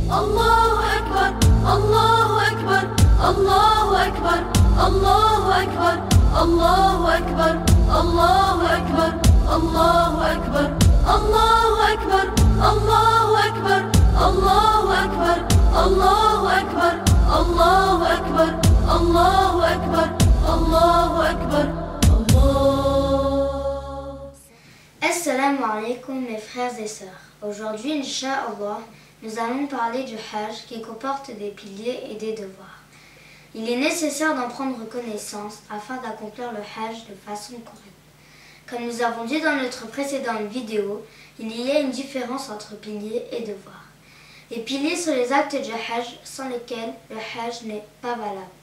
الله أكبر الله أكبر الله أكبر الله أكبر الله أكبر الله أكبر الله أكبر الله أكبر الله أكبر الله أكبر الله أكبر الله أكبر الله أكبر الله أكبر الله. Assalamu alaikum mes frères et sœurs. Aujourd'hui, Inch'Allah, nous allons parler du Hajj qui comporte des piliers et des devoirs. Il est nécessaire d'en prendre connaissance afin d'accomplir le Hajj de façon correcte. Comme nous avons dit dans notre précédente vidéo, il y a une différence entre piliers et devoirs. Les piliers sont les actes du Hajj sans lesquels le Hajj n'est pas valable.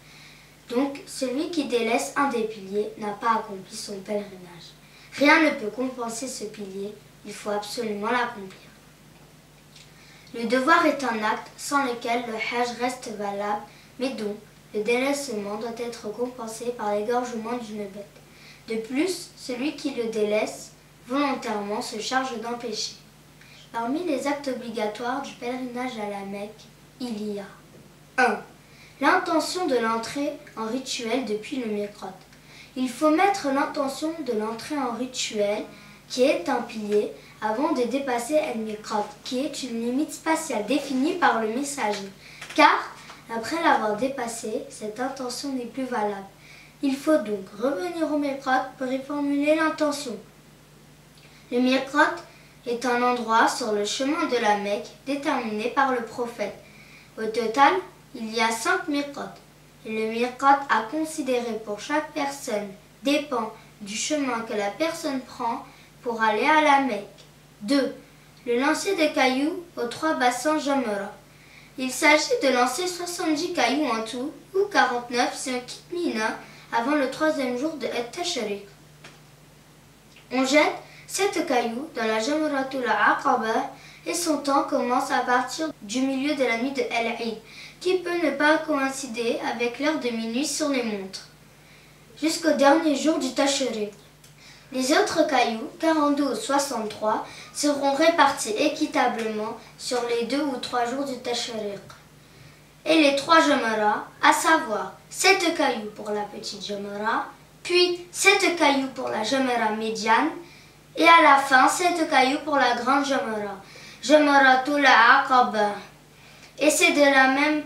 Donc, celui qui délaisse un des piliers n'a pas accompli son pèlerinage. Rien ne peut compenser ce pilier, il faut absolument l'accomplir. Le devoir est un acte sans lequel le Hajj reste valable, mais dont le délaissement doit être compensé par l'égorgement d'une bête. De plus, celui qui le délaisse volontairement se charge d'en pécher. Parmi les actes obligatoires du pèlerinage à la Mecque, il y a 1. L'intention de l'entrée en rituel depuis le miqat. Il faut mettre l'intention de l'entrée en rituel, qui est un pilier, avant de dépasser el miqat, qui est une limite spatiale définie par le messager. Car, après l'avoir dépassée, cette intention n'est plus valable. Il faut donc revenir au miqat pour y formuler l'intention. Le miqat est un endroit sur le chemin de la Mecque déterminé par le prophète. Au total, il y a 5 miqats. Et le miqat à considérer pour chaque personne dépend du chemin que la personne prend pour aller à la Mecque. 2. Le lancer de cailloux aux 3 bassins Jamra. Il s'agit de lancer 70 cailloux en tout, ou 49 si on quitte Mina avant le 3e jour de At-Tashriq. On jette 7 cailloux dans la Jamratul Aqaba et son temps commence à partir du milieu de la nuit de Al-Eid, qui peut ne pas coïncider avec l'heure de minuit sur les montres, jusqu'au dernier jour du Tashriq. Les autres cailloux, 42 ou 63, seront répartis équitablement sur les 2 ou 3 jours du Tashriq. Et les 3 Jamara, à savoir 7 cailloux pour la petite Jamara, puis 7 cailloux pour la Jamara médiane, et à la fin 7 cailloux pour la grande Jamara, Jamaratul Aqaba. Et c'est de la même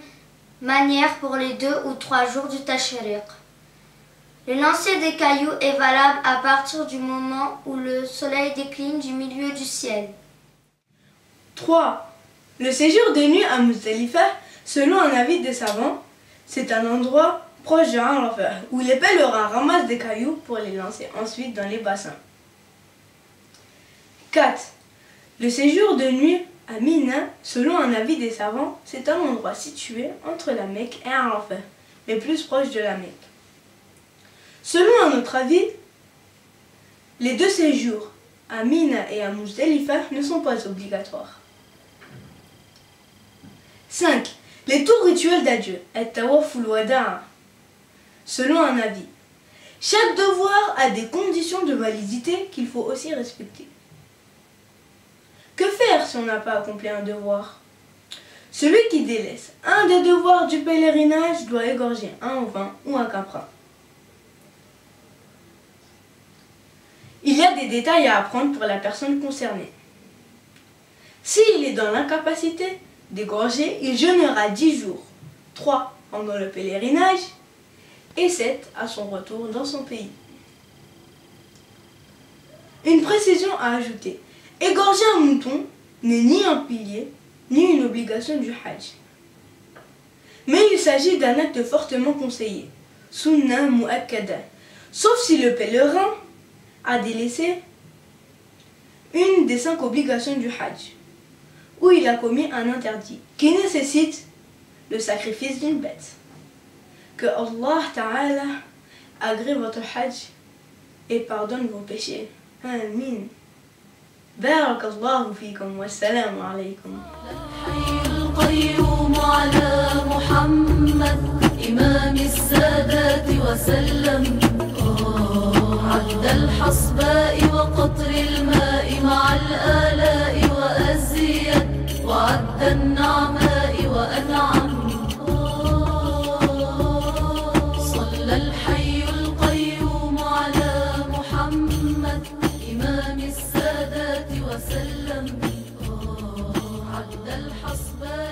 manière pour les 2 ou 3 jours du Tashriq. Le lancer des cailloux est valable à partir du moment où le soleil décline du milieu du ciel. 3. Le séjour de nuit à Muzdalifa, selon un avis des savants, c'est un endroit proche de Arafat où les pèlerins ramassent des cailloux pour les lancer ensuite dans les bassins. 4. Le séjour de nuit à Mina, selon un avis des savants, c'est un endroit situé entre la Mecque et Arafat, mais plus proche de la Mecque. Selon un autre avis, les 2 séjours à Mina et à Muzdalifa ne sont pas obligatoires. 5. Les tours rituels d'adieu, At-Tawaf al-Wada'. Selon un avis, chaque devoir a des conditions de validité qu'il faut aussi respecter. Que faire si on n'a pas accompli un devoir? Celui qui délaisse un des devoirs du pèlerinage doit égorger un ovin ou un caprin. Il y a des détails à apprendre pour la personne concernée. S'il est dans l'incapacité d'égorger, il jeûnera 10 jours, 3 pendant le pèlerinage et 7 à son retour dans son pays. Une précision à ajouter. Égorger un mouton n'est ni un pilier, ni une obligation du Hajj. Mais il s'agit d'un acte fortement conseillé, Sunnah mu'akkada, sauf si le pèlerin a délaissé une des 5 obligations du Hajj, où il a commis un interdit qui nécessite le sacrifice d'une bête. Que Allah Ta'ala agrée votre Hajj et pardonne vos péchés. Amin. بارك الله فيكم والسلام عليكم. الحي القيوم على محمد إمام السادات وسلم عد الحصباء وقطر الماء مع الآلاء وأزيد وعد النعماء وأنعم. صلى الحي القيوم على محمد إمام السادات وسلم. عد الحصباء